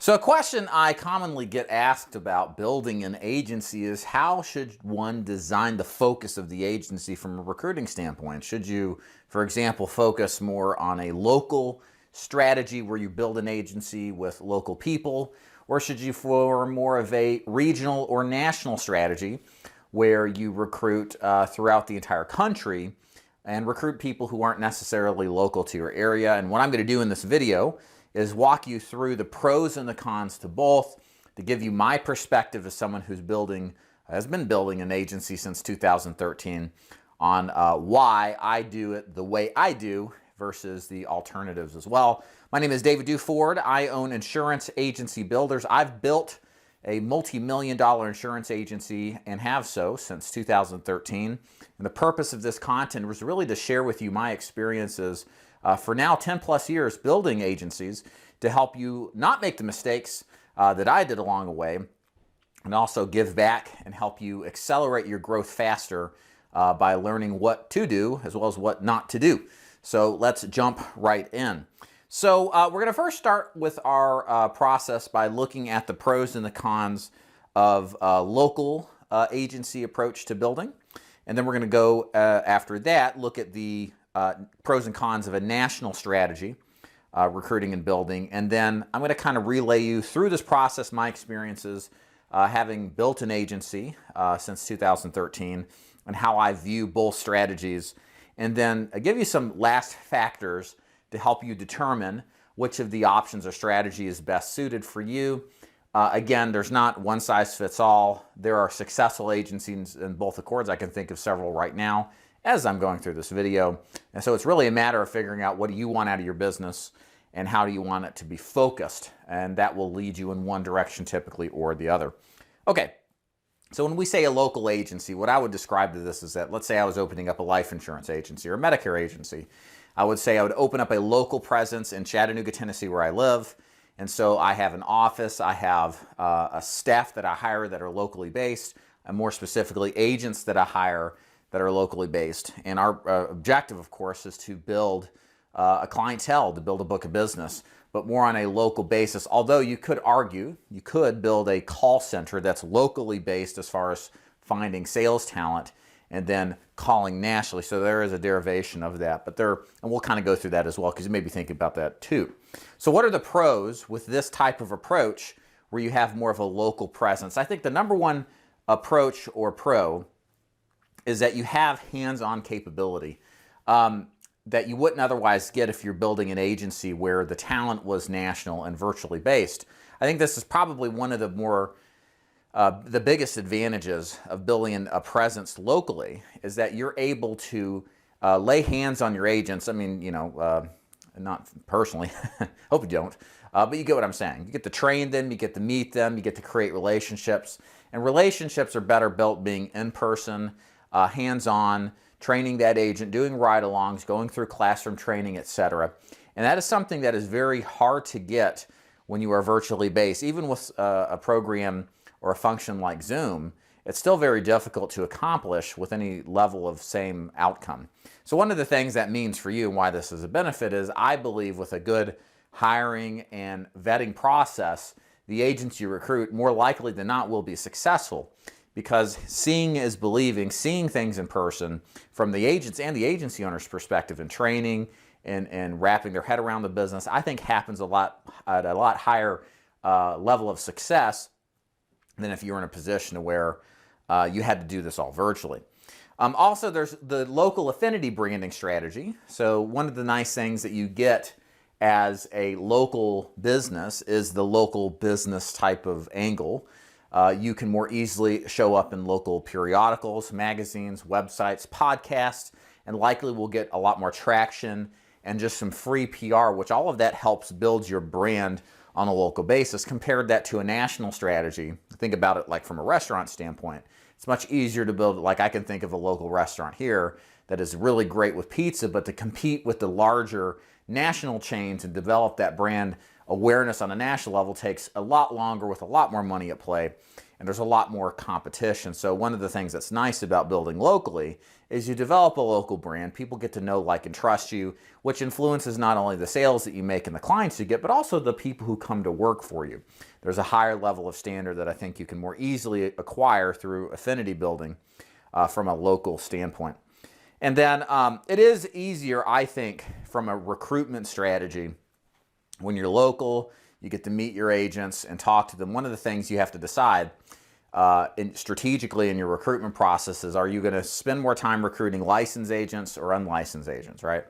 So a question I commonly get asked about building an agency is how should one design the focus of the agency from a recruiting standpoint? Should you, for example, focus more on a local strategy where you build an agency with local people, or should you form more of a regional or national strategy where you recruit throughout the entire country and recruit people who aren't necessarily local to your area? And what I'm going to do in this video is walk you through the pros and the cons to both, to give you my perspective as someone who's has been building an agency since 2013 on why I do it the way I do versus the alternatives as well. My name is David Duford. I own Insurance Agency Builders. I've built a multi-million-dollar insurance agency and have so since 2013. And the purpose of this content was really to share with you my experiences for now 10 plus years building agencies to help you not make the mistakes that I did along the way, and also give back and help you accelerate your growth faster by learning what to do as well as what not to do. So let's jump right in. So we're going to first start with our process by looking at the pros and the cons of local agency approach to building. And then we're going to go after that, look at the pros and cons of a national strategy, recruiting and building. And then I'm going to kind of relay you through this process, my experiences having built an agency since 2013 and how I view both strategies. And then I give you some last factors to help you determine which of the options or strategy is best suited for you. Again, there's not one size fits all. There are successful agencies in both accords. I can think of several right now as I'm going through this video. And so it's really a matter of figuring out what do you want out of your business and how do you want it to be focused. And that will lead you in one direction typically or the other. Okay, so when we say a local agency, what I would describe to this is that, let's say I was opening up a life insurance agency or a Medicare agency. I would say I would open up a local presence in Chattanooga, Tennessee, where I live. And so I have an office, I have a staff that I hire that are locally based, and more specifically, agents that I hire that are locally based. And our objective, of course, is to build a clientele, to build a book of business, but more on a local basis. Although you could argue, you could build a call center that's locally based as far as finding sales talent and then calling nationally. So there is a derivation of that, and we'll kind of go through that as well because you may be thinking about that too. So what are the pros with this type of approach where you have more of a local presence? I think the number one approach or pro is that you have hands-on capability that you wouldn't otherwise get if you're building an agency where the talent was national and virtually based. I think this is probably one of the biggest advantages of building a presence locally is that you're able to lay hands on your agents. I mean, not personally, hope you don't, but you get what I'm saying. You get to train them, you get to meet them, you get to create relationships, and relationships are better built being in person, hands-on, training that agent, doing ride-alongs, going through classroom training, etc. And that is something that is very hard to get when you are virtually based. Even with a program or a function like Zoom, it's still very difficult to accomplish with any level of same outcome. So one of the things that means for you and why this is a benefit is I believe with a good hiring and vetting process, the agents you recruit more likely than not will be successful. Because seeing is believing, seeing things in person from the agents and the agency owner's perspective and training and wrapping their head around the business, I think happens at a lot higher level of success than if you were in a position where you had to do this all virtually. Also, there's the local affinity branding strategy. So one of the nice things that you get as a local business is the local business type of angle. You can more easily show up in local periodicals, magazines, websites, podcasts, and likely will get a lot more traction and just some free PR, which all of that helps build your brand on a local basis. Compared that to a national strategy, think about it like from a restaurant standpoint. It's much easier to build, like I can think of a local restaurant here that is really great with pizza, but to compete with the larger national chains and develop that brand awareness on a national level takes a lot longer with a lot more money at play. and there's a lot more competition. So one of the things that's nice about building locally is you develop a local brand. People get to know, like, and trust you, which influences not only the sales that you make and the clients you get, but also the people who come to work for you. There's a higher level of standard that I think you can more easily acquire through affinity building from a local standpoint. And then it is easier, I think, from a recruitment strategy. When you're local, you get to meet your agents and talk to them. One of the things you have to decide strategically in your recruitment process is, are you going to spend more time recruiting licensed agents or unlicensed agents, right?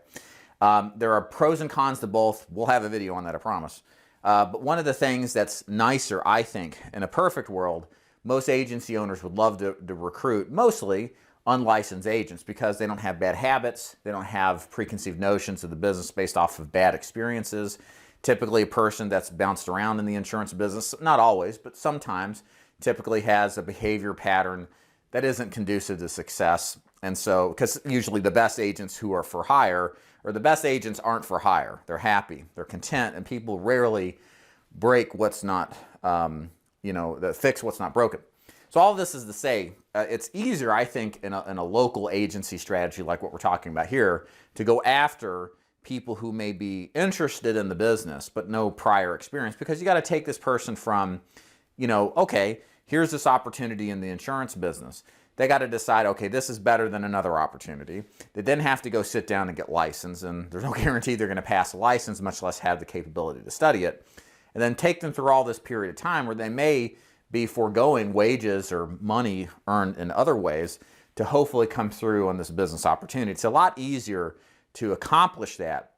There are pros and cons to both. We'll have a video on that, I promise. But one of the things that's nicer, I think, in a perfect world, most agency owners would love to recruit mostly unlicensed agents because they don't have bad habits. They don't have preconceived notions of the business based off of bad experiences. Typically, a person that's bounced around in the insurance business, not always, but sometimes, typically has a behavior pattern that isn't conducive to success. And so, because usually the best agents who are for hire, or the best agents aren't for hire. They're happy, they're content, and people rarely break what's not, fix what's not broken. So all of this is to say, it's easier, I think, in a local agency strategy like what we're talking about here, to go after people who may be interested in the business but no prior experience, because you got to take this person from, okay, here's this opportunity in the insurance business. They got to decide, okay, this is better than another opportunity. They then have to go sit down and get licensed, and there's no guarantee they're going to pass a license, much less have the capability to study it. And then take them through all this period of time where they may be foregoing wages or money earned in other ways to hopefully come through on this business opportunity. It's a lot easier to accomplish that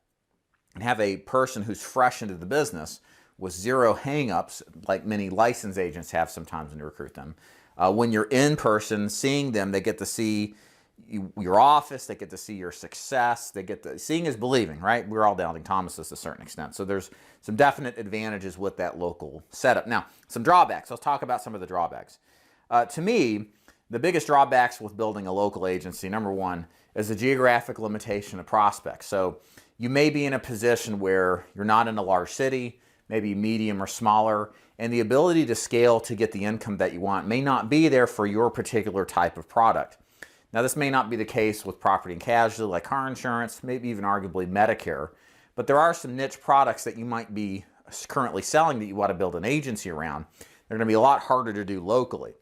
and have a person who's fresh into the business with zero hang-ups, like many licensed agents have sometimes when you recruit them. When you're in person, seeing them, they get to see your office, they get to see your success, seeing is believing, right? We're all doubting Thomases to a certain extent. So there's some definite advantages with that local setup. Now, some drawbacks. Let's talk about some of the drawbacks. To me, the biggest drawbacks with building a local agency, number one, is the geographic limitation of prospects. So you may be in a position where you're not in a large city, maybe medium or smaller, and the ability to scale to get the income that you want may not be there for your particular type of product. Now, this may not be the case with property and casualty like car insurance, maybe even arguably Medicare, but there are some niche products that you might be currently selling that you want to build an agency around. They're going to be a lot harder to do locally.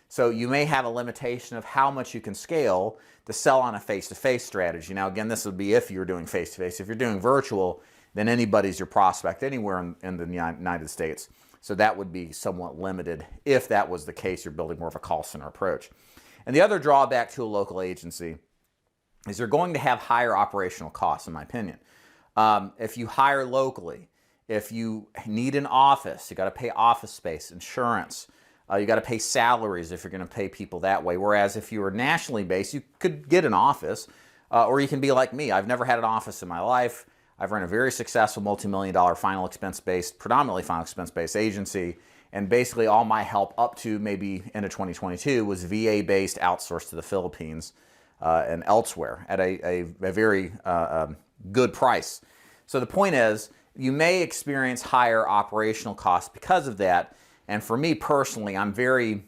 So you may have a limitation of how much you can scale to sell on a face-to-face strategy. Now, again, this would be if you're doing face-to-face. If you're doing virtual, then anybody's your prospect anywhere in the United States. So that would be somewhat limited if that was the case. You're building more of a call center approach. And the other drawback to a local agency is you're going to have higher operational costs, in my opinion. If you hire locally, if you need an office, you got to pay office space, insurance. You got to pay salaries if you're going to pay people that way. Whereas if you were nationally based, you could get an office, or you can be like me. I've never had an office in my life. I've run a very successful multi-million-dollar predominantly final expense-based agency. And basically all my help up to maybe end of 2022 was VA-based, outsourced to the Philippines and elsewhere at a very good price. So the point is, you may experience higher operational costs because of that. And for me personally, I'm very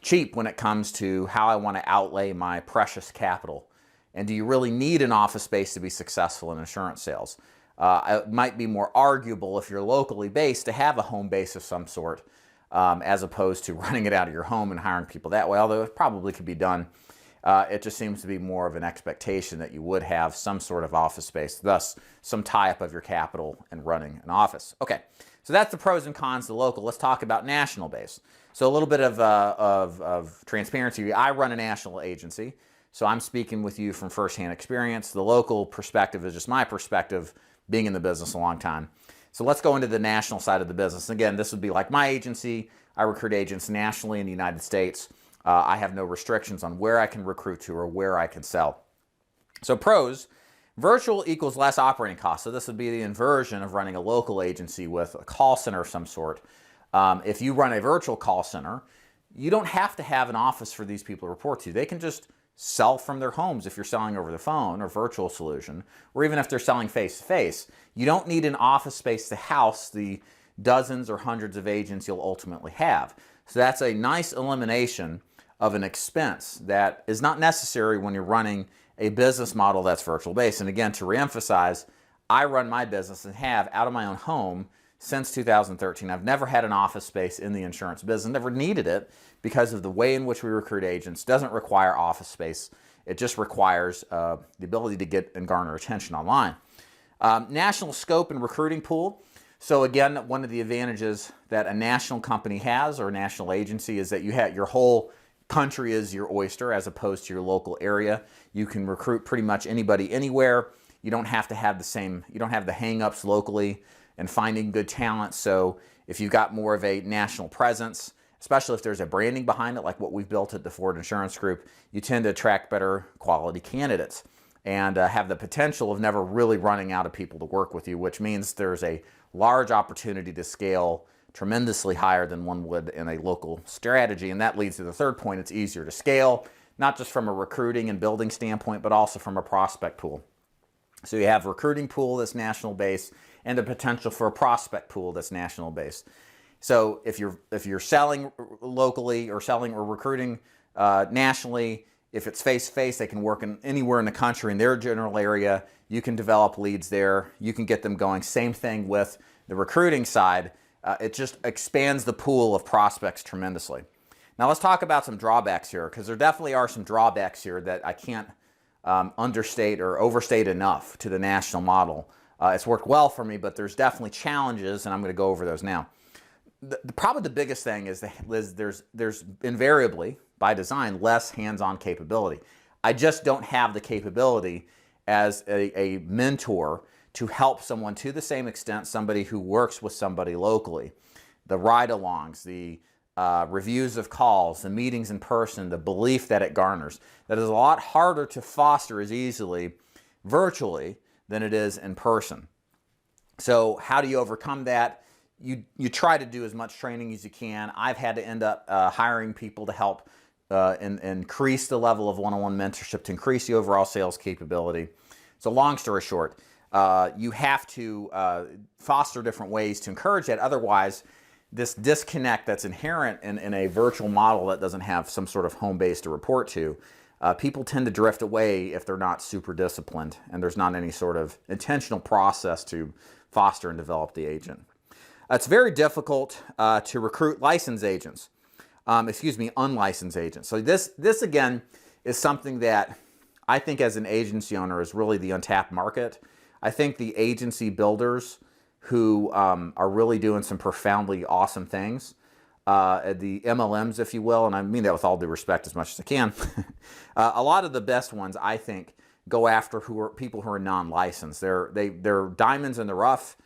cheap when it comes to how I want to outlay my precious capital. And do you really need an office space to be successful in insurance sales? It might be more arguable if you're locally based to have a home base of some sort, as opposed to running it out of your home and hiring people that way, although it probably could be done. It just seems to be more of an expectation that you would have some sort of office space, thus some tie-up of your capital in running an office. Okay, so that's the pros and cons to local. Let's talk about national base. So a little bit of transparency. I run a national agency, so I'm speaking with you from firsthand experience. The local perspective is just my perspective, being in the business a long time. So let's go into the national side of the business. Again, this would be like my agency. I recruit agents nationally in the United States. I have no restrictions on where I can recruit to or where I can sell. So pros, virtual equals less operating costs. So this would be the inversion of running a local agency with a call center of some sort. If you run a virtual call center, you don't have to have an office for these people to report to. They can just sell from their homes if you're selling over the phone or virtual solution, or even if they're selling face-to-face. You don't need an office space to house the dozens or hundreds of agents you'll ultimately have. So that's a nice elimination of an expense that is not necessary when you're running a business model that's virtual based. And again, to reemphasize, I run my business and have out of my own home since 2013. I've never had an office space in the insurance business, never needed it because of the way in which we recruit agents. Doesn't require office space. It just requires the ability to get and garner attention online. National scope and recruiting pool. So again, one of the advantages that a national company has or a national agency is that you have your whole country is your oyster as opposed to your local area. You can recruit pretty much anybody anywhere. You don't have to have you don't have the hang-ups locally and finding good talent. So if you've got more of a national presence, especially if there's a branding behind it, like what we've built at the Ford Insurance Group, you tend to attract better quality candidates and have the potential of never really running out of people to work with you, which means there's a large opportunity to scale tremendously higher than one would in a local strategy. And that leads to the third point. It's easier to scale, not just from a recruiting and building standpoint, but also from a prospect pool. So you have recruiting pool that's national based and the potential for a prospect pool that's national based. So if you're selling locally or selling or recruiting nationally, if it's face-to-face, they can work anywhere in the country in their general area. You can develop leads there. You can get them going. Same thing with the recruiting side. It just expands the pool of prospects tremendously. Now let's talk about some drawbacks here, because there definitely are some drawbacks here that I can't understate or overstate enough to the national model. It's worked well for me, but there's definitely challenges, and I'm going to go over those now. Probably the biggest thing is there's invariably, by design, less hands-on capability. I just don't have the capability as a mentor to help someone to the same extent somebody who works with somebody locally. The ride-alongs, the reviews of calls, the meetings in person, the belief that it garners. That is a lot harder to foster as easily virtually than it is in person. So how do you overcome that? You try to do as much training as you can. I've had to end up hiring people to help increase the level of one-on-one mentorship, to increase the overall sales capability. So long story short, you have to foster different ways to encourage that. Otherwise, this disconnect that's inherent in a virtual model that doesn't have some sort of home base to report to, people tend to drift away if they're not super disciplined and there's not any sort of intentional process to foster and develop the agent. It's very difficult to recruit licensed agents. Unlicensed agents. So this again is something that I think as an agency owner is really the untapped market. I think the agency builders who are really doing some profoundly awesome things, the MLMs, if you will, and I mean that with all due respect as much as I can, a lot of the best ones, I think, go after people who are non-licensed. They're diamonds in the rough,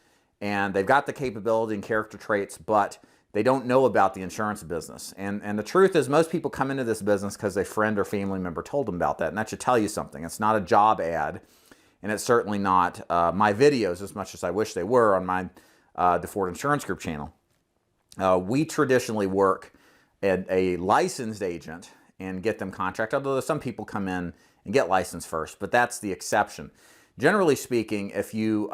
and they've got the capability and character traits, but they don't know about the insurance business. And the truth is most people come into this business because a friend or family member told them about that. And that should tell you something. It's not a job ad. And it's certainly not my videos, as much as I wish they were, on my the Ford Insurance Group channel. We traditionally work at a licensed agent and get them contract, although some people come in and get licensed first, but that's the exception. Generally speaking, if you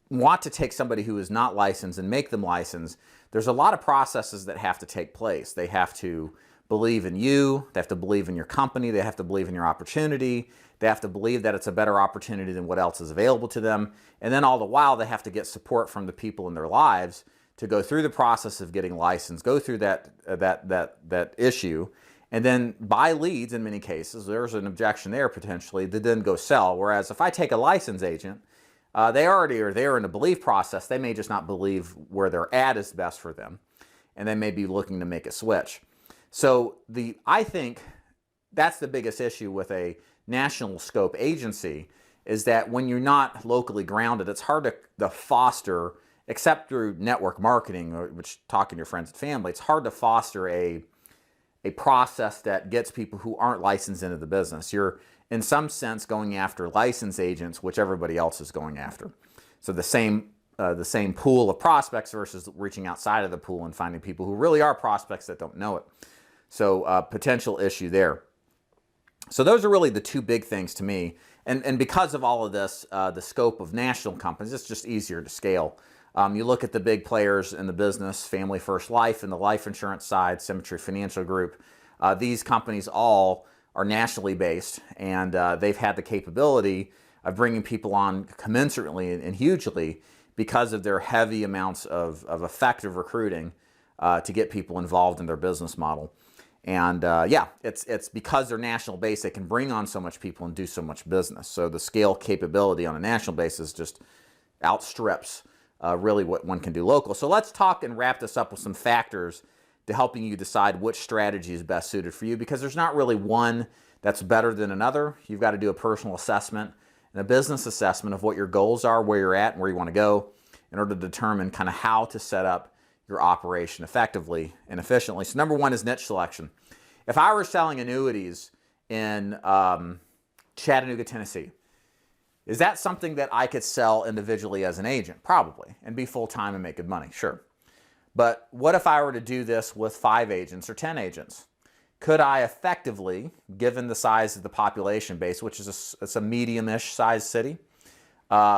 want to take somebody who is not licensed and make them licensed, there's a lot of processes that have to take place. They have to believe in you, they have to believe in your company, they have to believe in your opportunity, they have to believe that it's a better opportunity than what else is available to them, and then all the while they have to get support from the people in their lives to go through the process of getting licensed, go through that issue, and then buy leads in many cases. There's an objection there potentially to then go sell. Whereas if I take a licensed agent, they already are there in the belief process. They may just not believe where they're at is best for them, and they may be looking to make a switch. So I think that's the biggest issue with a national scope agency, is that when you're not locally grounded, it's hard to foster, except through network marketing, or which talking to your friends and family, it's hard to foster a process that gets people who aren't licensed into the business. You're, in some sense, going after licensed agents, which everybody else is going after. So the same pool of prospects versus reaching outside of the pool and finding people who really are prospects that don't know it. So potential issue there. So those are really the two big things to me. And because of all of this, the scope of national companies, it's just easier to scale. You look at the big players in the business, Family First Life in the life insurance side, Symmetry Financial Group. These companies all are nationally based, and they've had the capability of bringing people on commensurately and hugely because of their heavy amounts of effective recruiting to get people involved in their business model. And yeah, it's because they're national based, they can bring on so much people and do so much business. So the scale capability on a national basis just outstrips really what one can do local. So let's talk and wrap this up with some factors to helping you decide which strategy is best suited for you, because there's not really one that's better than another. You've got to do a personal assessment and a business assessment of what your goals are, where you're at, and where you want to go in order to determine kind of how to set up your operation effectively and efficiently. So number one is niche selection. If I were selling annuities in Chattanooga, Tennessee, is that something that I could sell individually as an agent? Probably, and be full-time and make good money, sure. But what if I were to do this with 5 agents or 10 agents? Could I effectively, given the size of the population base, which is it's a medium-ish sized city,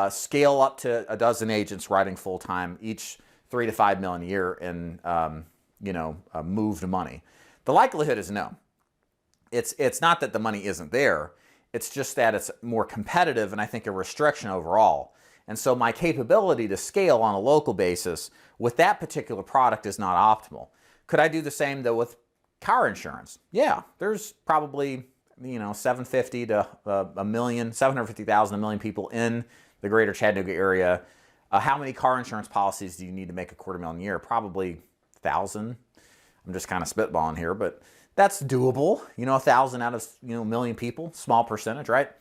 scale up to a dozen agents writing full-time, each $3 to $5 million a year in moved money? The likelihood is no. It's not that the money isn't there. It's just that it's more competitive and I think a restriction overall. And so my capability to scale on a local basis with that particular product is not optimal. Could I do the same though with car insurance? Yeah, there's probably 750 to a million, 750,000, a million people in the greater Chattanooga area. How many car insurance policies do you need to make $250,000 a year? Probably 1,000. I'm just kind of spitballing here, but that's doable. 1,000 out of a million people, small percentage, right?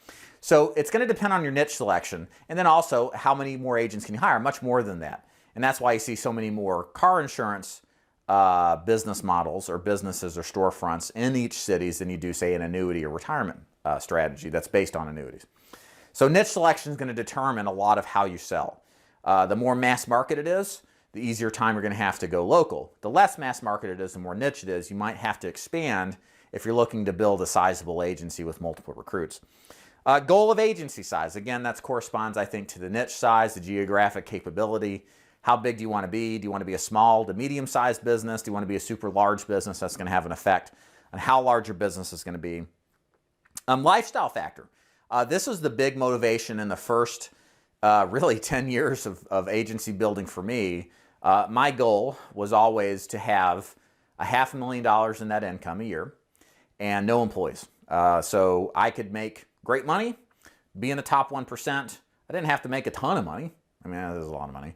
So it's going to depend on your niche selection, and then also how many more agents can you hire? Much more than that, and that's why you see so many more car insurance business models or businesses or storefronts in each cities than you do, say, an annuity or retirement strategy that's based on annuities. So niche selection is going to determine a lot of how you sell. The more mass market it is, the easier time you're going to have to go local. The less mass market it is, the more niche it is, you might have to expand if you're looking to build a sizable agency with multiple recruits. Goal of agency size. Again, that corresponds, I think, to the niche size, the geographic capability. How big do you want to be? Do you want to be a small to medium-sized business? Do you want to be a super large business? That's going to have an effect on how large your business is going to be. Lifestyle factor. This is the big motivation in the first really 10 years of agency building for me. My goal was always to have $500,000 in net income a year and no employees. So I could make great money, be in the top 1%. I didn't have to make a ton of money. I mean, that is a lot of money.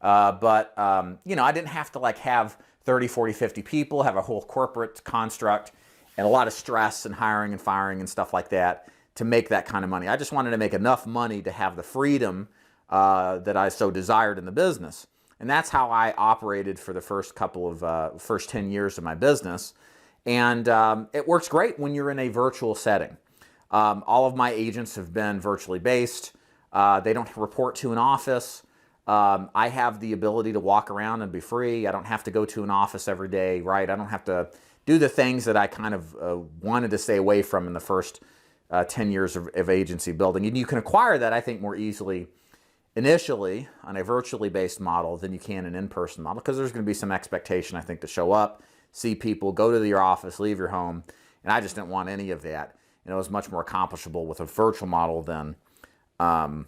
But I didn't have to have 30, 40, 50 people, have a whole corporate construct and a lot of stress and hiring and firing and stuff like that to make that kind of money. I just wanted to make enough money to have the freedom that I so desired in the business. And that's how I operated for the first 10 years of my business. And it works great when you're in a virtual setting. All of my agents have been virtually based. They don't report to an office. I have the ability to walk around and be free. I don't have to go to an office every day, right? I don't have to do the things that I kind of wanted to stay away from in the first 10 years of agency building. And you can acquire that, I think, more easily initially on a virtually based model than you can an in-person model, because there's going to be some expectation, I think, to show up, see people, go to your office, leave your home. And I just didn't want any of that. It was much more accomplishable with a virtual model than a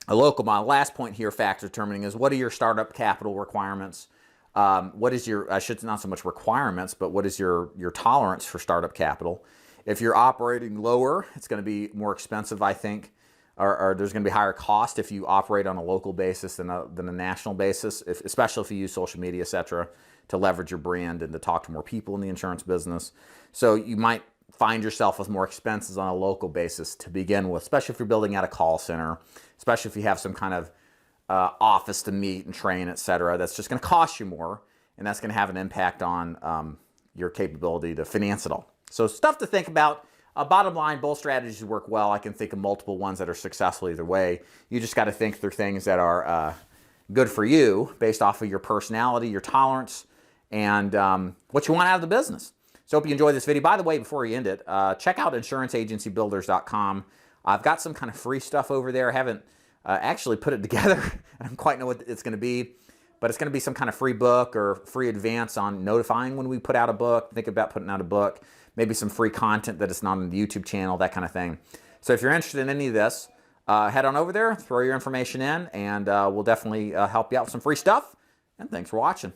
local model. Last point here, factor determining, is what are your startup capital requirements? What is your, not so much requirements, but what is your tolerance for startup capital? If you're operating lower, it's going to be more expensive, I think, or there's going to be higher cost if you operate on a local basis than a national basis, especially if you use social media, et cetera, to leverage your brand and to talk to more people in the insurance business. So you might find yourself with more expenses on a local basis to begin with, especially if you're building out a call center, especially if you have some kind of office to meet and train, et cetera. That's just going to cost you more, and that's going to have an impact on your capability to finance it all. So stuff to think about. Bottom line, both strategies work well. I can think of multiple ones that are successful either way. You just got to think through things that are good for you based off of your personality, your tolerance, and what you want out of the business. So hope you enjoyed this video. By the way, before we end it, check out insuranceagencybuilders.com. I've got some kind of free stuff over there. I haven't actually put it together. I don't quite know what it's going to be, but it's going to be some kind of free book or free advance on notifying when we put out a book, think about putting out a book, maybe some free content that is not on the YouTube channel, that kind of thing. So if you're interested in any of this, head on over there, throw your information in, and we'll definitely help you out with some free stuff. And thanks for watching.